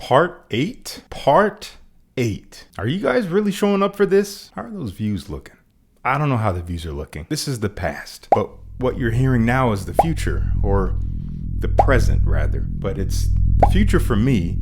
Part 8? Part 8. Are you guys really showing up for this? How are those views looking? I don't know how the views are looking. This is the past. But what you're hearing now is the future, or the present rather. But it's the future for me,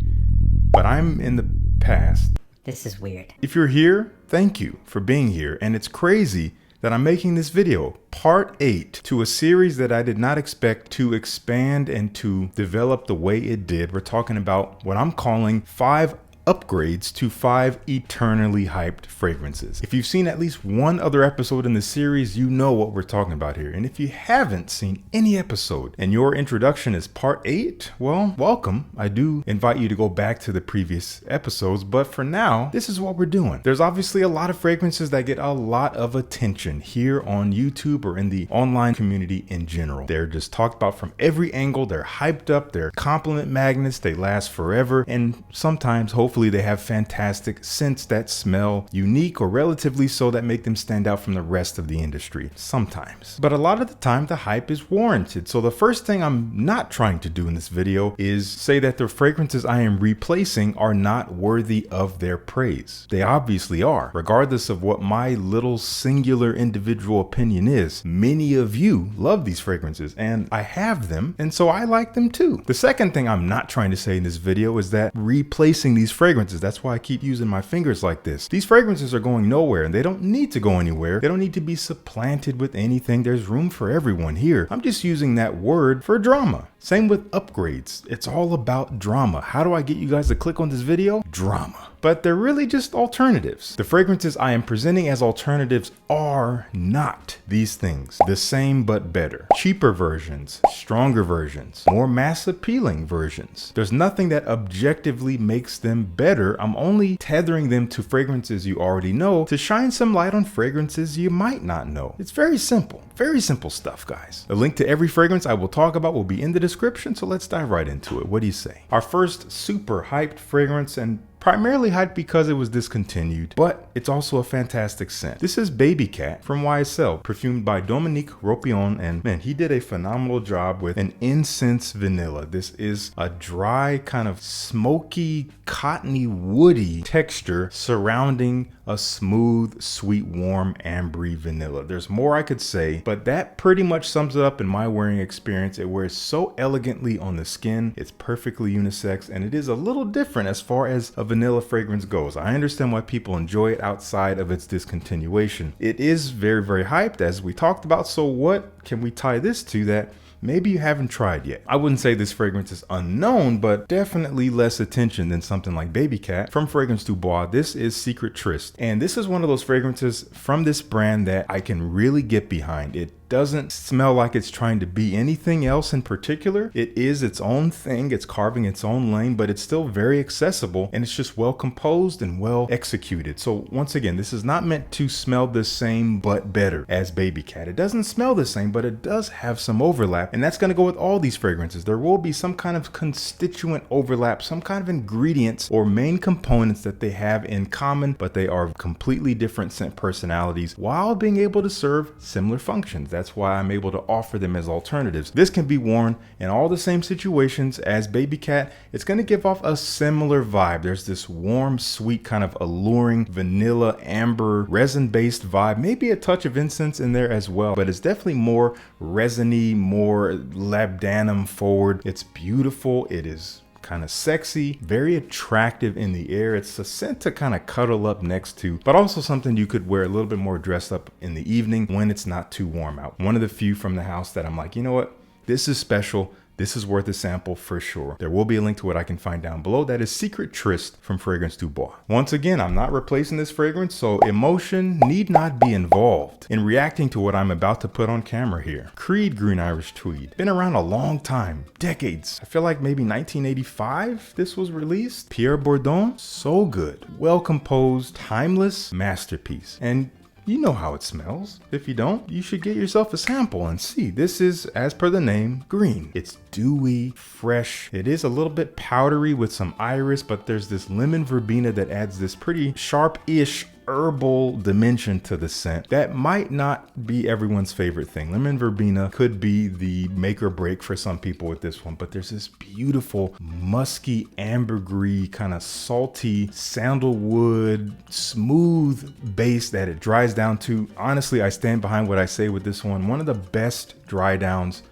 but I'm in the past. This is weird. If you're here, thank you for being here. And it's crazy that I'm making this video, part 8, to a series that I did not expect to expand and to develop the way it did. We're talking about what I'm calling 5 upgrades to 5 eternally hyped fragrances. If you've seen at least one other episode in the series, you know what we're talking about here. And if you haven't seen any episode and your introduction is part 8, well, welcome. I do invite you to go back to the previous episodes, but for now, this is what we're doing. There's obviously a lot of fragrances that get a lot of attention here on YouTube or in the online community in general. They're just talked about from every angle. They're hyped up. They're compliment magnets. They last forever. And sometimes, hopefully, they have fantastic scents that smell unique or relatively so that make them stand out from the rest of the industry sometimes. But a lot of the time the hype is warranted. So the first thing I'm not trying to do in this video is say that the fragrances I am replacing are not worthy of their praise. They obviously are, regardless of what my little singular individual opinion is. Many of you love these fragrances and I have them, and so I like them too. The second thing I'm not trying to say in this video is that replacing these fragrances, that's why I keep using my fingers like this. These fragrances are going nowhere and they don't need to go anywhere. They don't need to be supplanted with anything. There's room for everyone here. I'm just using that word for drama. Same with upgrades. It's all about drama. How do I get you guys to click on this video? Drama. But they're really just alternatives. The fragrances I am presenting as alternatives are not these things. The same but better. Cheaper versions, stronger versions, more mass appealing versions. There's nothing that objectively makes them better. I'm only tethering them to fragrances you already know to shine some light on fragrances you might not know. It's very simple stuff, guys. A link to every fragrance I will talk about will be in the description, so let's dive right into it. What do you say? Our first super hyped fragrance, and primarily hyped because it was discontinued, but it's also a fantastic scent. This is Babycat from YSL, perfumed by Dominique Ropion, and man, he did a phenomenal job with an incense vanilla. This is a dry, kind of smoky, cottony, woody texture surrounding a smooth, sweet, warm, ambery vanilla. There's more I could say, but that pretty much sums it up in my wearing experience. It wears so elegantly on the skin. It's perfectly unisex, and it is a little different as far as a vanilla fragrance goes. I understand why people enjoy it outside of its discontinuation. It is very, very hyped, as we talked about. So what can we tie this to that maybe you haven't tried yet? I wouldn't say this fragrance is unknown, but definitely less attention than something like Babycat. From Fragrance du Bois, this is Secret Tryst. And this is one of those fragrances from this brand that I can really get behind. It doesn't smell like it's trying to be anything else in particular. It is its own thing. It's carving its own lane, but it's still very accessible, and it's just well composed and well executed. So once again, this is not meant to smell the same but better as Babycat. It doesn't smell the same, but it does have some overlap, and that's going to go with all these fragrances. There will be some kind of constituent overlap, some kind of ingredients or main components that they have in common, but they are completely different scent personalities while being able to serve similar functions. That's why I'm able to offer them as alternatives. This can be worn in all the same situations as Babycat. It's going to give off a similar vibe. There's this warm, sweet, kind of alluring vanilla, amber, resin-based vibe. Maybe a touch of incense in there as well, but it's definitely more resiny, more labdanum forward. It's beautiful. It is kind of sexy, very attractive in the air. It's a scent to kind of cuddle up next to, but also something you could wear a little bit more dressed up in the evening when it's not too warm out. One of the few from the house that I'm like, you know what? This is special. This is worth a sample for sure. There will be a link to what I can find down below. That is Secret Tryst from Fragrance du Bois. Once again, I'm not replacing this fragrance, so emotion need not be involved in reacting to what I'm about to put on camera here. Creed Green Irish Tweed. Been around a long time, decades. I feel like maybe 1985 this was released. Pierre Bourdon, so good. Well composed, timeless masterpiece. And you know how it smells. If you don't, you should get yourself a sample and see. This is, as per the name, green. It's dewy, fresh. It is a little bit powdery with some iris, but there's this lemon verbena that adds this pretty sharp-ish herbal dimension to the scent that might not be everyone's favorite thing. Lemon verbena could be the make or break for some people with this one, but there's this beautiful musky ambergris kind of salty sandalwood smooth base that it dries down to. Honestly, I stand behind what I say with this one of the best dry downs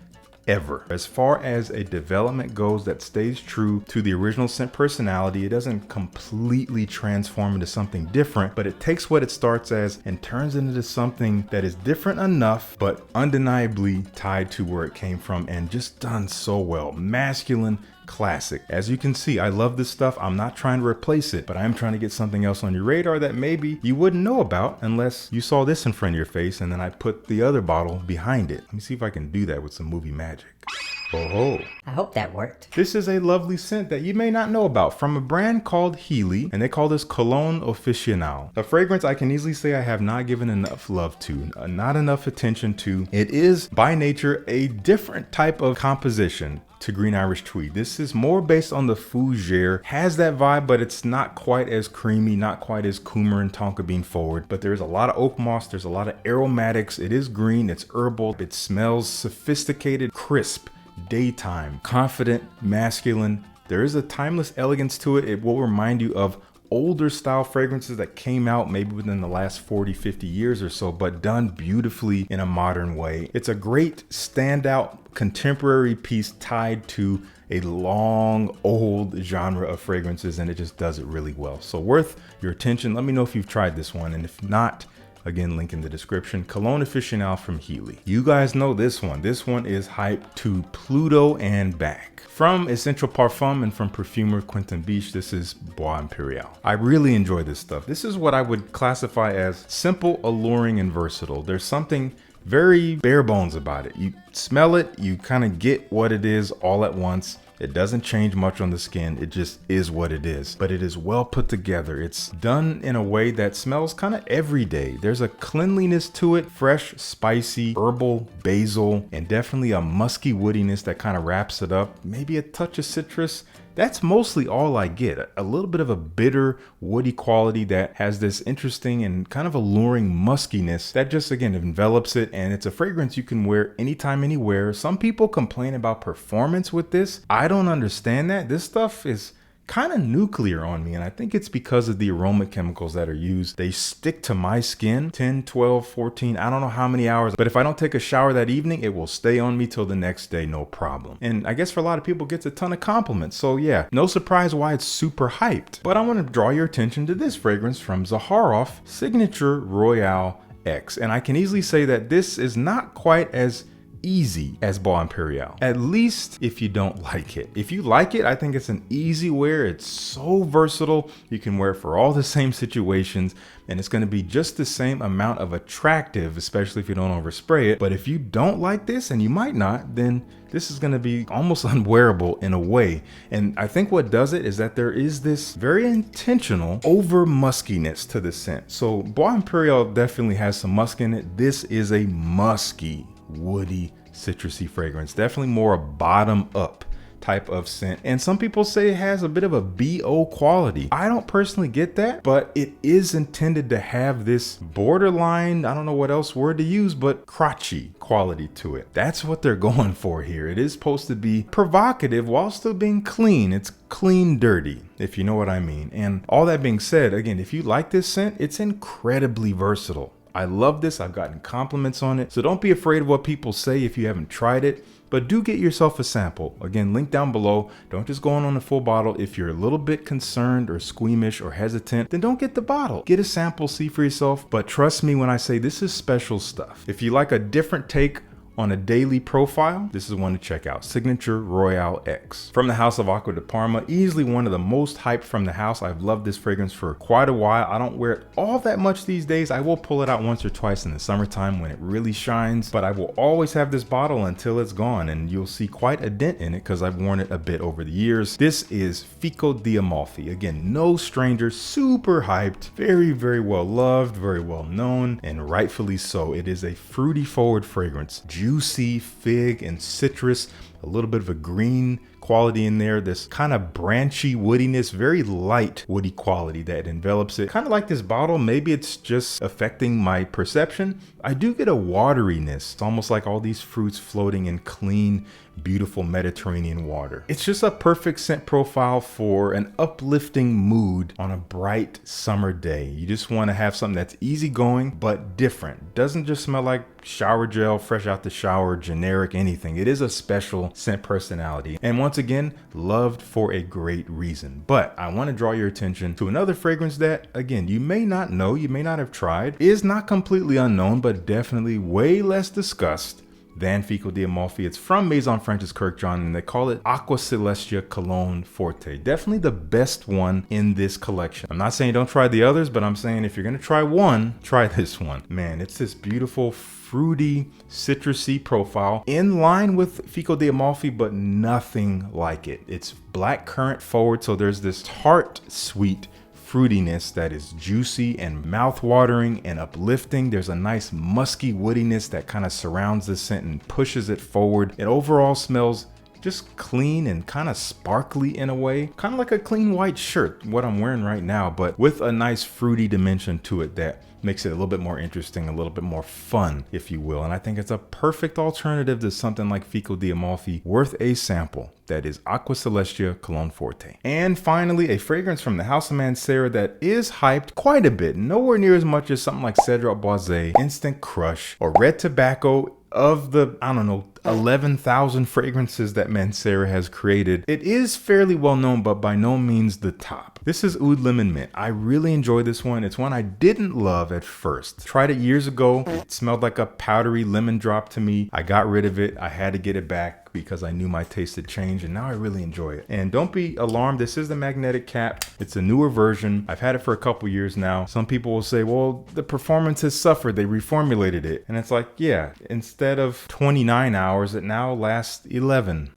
ever. As far as a development goes that stays true to the original scent personality, it doesn't completely transform into something different, but it takes what it starts as and turns it into something that is different enough, but undeniably tied to where it came from and just done so well. Masculine, classic. As you can see, I love this stuff. I'm not trying to replace it, but I am trying to get something else on your radar that maybe you wouldn't know about unless you saw this in front of your face and then I put the other bottle behind it. Let me see if I can do that with some movie magic. Oh, I hope that worked. this is a lovely scent that you may not know about from a brand called Heeley, and they call this Cologne Officinale. A fragrance I can easily say I have not given enough love to, not enough attention to. It is by nature a different type of composition to Green Irish Tweed. This is more based on the fougere, has that vibe, but it's not quite as creamy, not quite as coumarin tonka bean forward, but there's a lot of oak moss, there's a lot of aromatics. It is green, it's herbal, it smells sophisticated, crisp, daytime, confident, masculine. There is a timeless elegance to it. It will remind you of older style fragrances that came out maybe within the last 40-50 years or so, but done beautifully in a modern way. It's a great standout contemporary piece tied to a long old genre of fragrances, and it just does it really well. So worth your attention. Let me know if you've tried this one, and if not, again, link in the description. Cologne Officinale from Heeley. You guys know this one. This one is hyped to Pluto and back. From Essential Parfum and from perfumer Quentin Beach, this is Bois Imperial. I really enjoy this stuff. This is what I would classify as simple, alluring, and versatile. There's something very bare bones about it. You smell it, you kind of get what it is all at once. It doesn't change much on the skin. It just is what it is, but it is well put together. It's done in a way that smells kind of everyday. There's a cleanliness to it, fresh, spicy, herbal, basil, and definitely a musky woodiness that kind of wraps it up. Maybe a touch of citrus. That's mostly all I get. A little bit of a bitter, woody quality that has this interesting and kind of alluring muskiness that just, again, envelops it. And it's a fragrance you can wear anytime, anywhere. Some people complain about performance with this. I don't understand that. This stuff is kind of nuclear on me, and I think it's because of the aroma chemicals that are used. They stick to my skin 10, 12, 14, I don't know how many hours, but if I don't take a shower that evening, it will stay on me till the next day, no problem. And I guess for a lot of people, it gets a ton of compliments. So yeah, no surprise why it's super hyped. But I want to draw your attention to this fragrance from Zaharoff, Signature Royale X. And I can easily say that this is not quite as easy as Bois Imperial, at least if you don't like it. If you like it, I think it's an easy wear. It's so versatile. You can wear it for all the same situations, and it's going to be just the same amount of attractive, especially if you don't overspray it. But if you don't like this, and you might not, then this is going to be almost unwearable in a way. And I think what does it is that there is this very intentional over muskiness to the scent. So Bois Imperial definitely has some musk in it. This is a musky, woody, citrusy fragrance, definitely more a bottom up type of scent. And some people say it has a bit of a BO quality. I don't personally get that, but it is intended to have this borderline, I don't know what else word to use, but crotchy quality to it. That's what they're going for here. It is supposed to be provocative while still being clean. It's clean dirty, if you know what I mean. And all that being said, again, if you like this scent, it's incredibly versatile. I love this. I've gotten compliments on it. So don't be afraid of what people say if you haven't tried it, but do get yourself a sample. Again, link down below. Don't just go on the full bottle. If you're a little bit concerned or squeamish or hesitant, then don't get the bottle. Get a sample, see for yourself. But trust me when I say this is special stuff. If you like a different take on a daily profile, this is one to check out. Signature Royale X. From the house of Acqua de Parma, easily one of the most hyped from the house. I've loved this fragrance for quite a while. I don't wear it all that much these days. I will pull it out once or twice in the summertime when it really shines, but I will always have this bottle until it's gone, and you'll see quite a dent in it because I've worn it a bit over the years. This is Fico di Amalfi. Again, no stranger, super hyped, very, very well loved, very well known, and rightfully so. It is a fruity forward fragrance. Juicy fig and citrus, a little bit of a green quality in there, this kind of branchy woodiness, very light woody quality that envelops it. Kind of like this bottle, maybe it's just affecting my perception. I do get a wateriness. It's almost like all these fruits floating in clean, beautiful Mediterranean water. It's just a perfect scent profile for an uplifting mood on a bright summer day. You just want to have something that's easygoing but different. Doesn't just smell like shower gel, fresh out the shower, generic anything. It is a special scent personality, and once again, loved for a great reason. But I want to draw your attention to another fragrance that, again, you may not know, you may not have tried, is not completely unknown, but definitely way less discussed than Fico di Amalfi. It's from Maison Francis Kurkdjian, and they call it Aqua Celestia Cologne Forte. Definitely the best one in this collection. I'm not saying don't try the others, but I'm saying if you're gonna try one, try this one. Man, it's this beautiful, fruity, citrusy profile in line with Fico di Amalfi, but nothing like it. It's black currant forward, so there's this tart, sweet fruitiness that is juicy and mouth-watering and uplifting. There's a nice musky woodiness that kind of surrounds the scent and pushes it forward. It overall smells just clean and kind of sparkly in a way, kind of like a clean white shirt, what I'm wearing right now, but with a nice fruity dimension to it that makes it a little bit more interesting, a little bit more fun, if you will. And I think it's a perfect alternative to something like Fico di Amalfi, worth a sample. That is Aqua Celestia Cologne Forte. And finally, a fragrance from the House of Mancera that is hyped quite a bit, nowhere near as much as something like Cedrat Bois, Instant Crush, or Red Tobacco. Of the, I don't know, 11,000 fragrances that Mancera has created, it is fairly well known, but by no means the top. This is Aoud Lemon Mint. I really enjoy this one. It's one I didn't love at first. Tried it years ago. It smelled like a powdery lemon drop to me. I got rid of it. I had to get it back because I knew my taste had changed, and now I really enjoy it. And don't be alarmed, this is the magnetic cap. It's a newer version. I've had it for a couple years now. Some people will say, well, the performance has suffered, they reformulated it. And it's like, yeah, instead of 29 hours, it now lasts 11.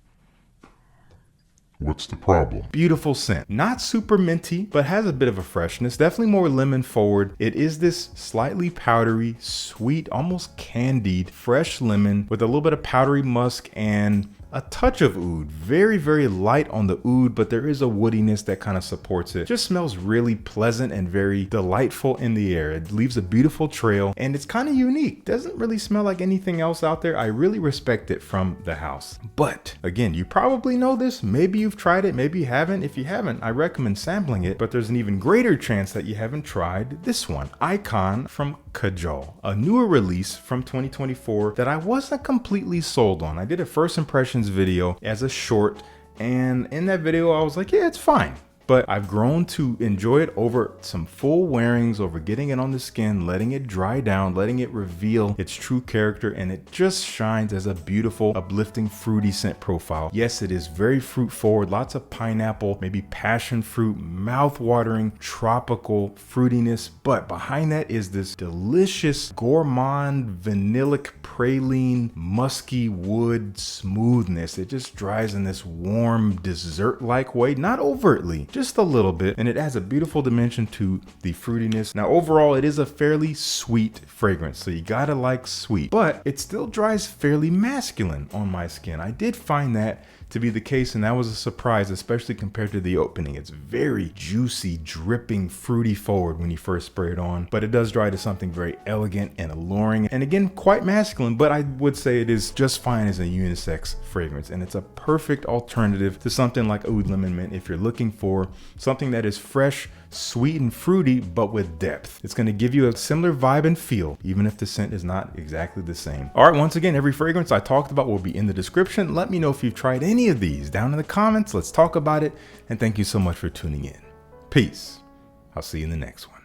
What's the problem? Beautiful scent. Not super minty, but has a bit of a freshness. Definitely more lemon forward. It is this slightly powdery, sweet, almost candied, fresh lemon with a little bit of powdery musk and a touch of oud. Very, very light on the oud, but there is a woodiness that kind of supports it. Just smells really pleasant and very delightful in the air. It leaves a beautiful trail, and it's kind of unique. Doesn't really smell like anything else out there. I really respect it from the house. But again, you probably know this. Maybe you've tried it, maybe you haven't. If you haven't, I recommend sampling it, but there's an even greater chance that you haven't tried this one. Icon from Kajal, a newer release from 2024 that I wasn't completely sold on. I did a first impressions video as a short, and in that video I was like, yeah, it's fine. But I've grown to enjoy it over some full wearings, over getting it on the skin, letting it dry down, letting it reveal its true character, and it just shines as a beautiful, uplifting, fruity scent profile. Yes, it is very fruit forward, lots of pineapple, maybe passion fruit, mouth-watering, tropical fruitiness, but behind that is this delicious gourmand, vanillic, praline, musky wood smoothness. It just dries in this warm, dessert-like way, not overtly, just a little bit, and it adds a beautiful dimension to the fruitiness. Now overall, it is a fairly sweet fragrance, so you gotta like sweet, but it still dries fairly masculine on my skin. I did find that to be the case, and that was a surprise, especially compared to the opening. It's very juicy, dripping, fruity forward when you first spray it on, but it does dry to something very elegant and alluring, and again, quite masculine, but I would say it is just fine as a unisex fragrance, and it's a perfect alternative to something like Aoud Lemon Mint if you're looking for something that is fresh, sweet, and fruity, but with depth. It's going to give you a similar vibe and feel, even if the scent is not exactly the same. All right, once again, every fragrance I talked about will be in the description. Let me know if you've tried any of these down in the comments. Let's talk about it, and thank you so much for tuning in. Peace. I'll see you in the next one.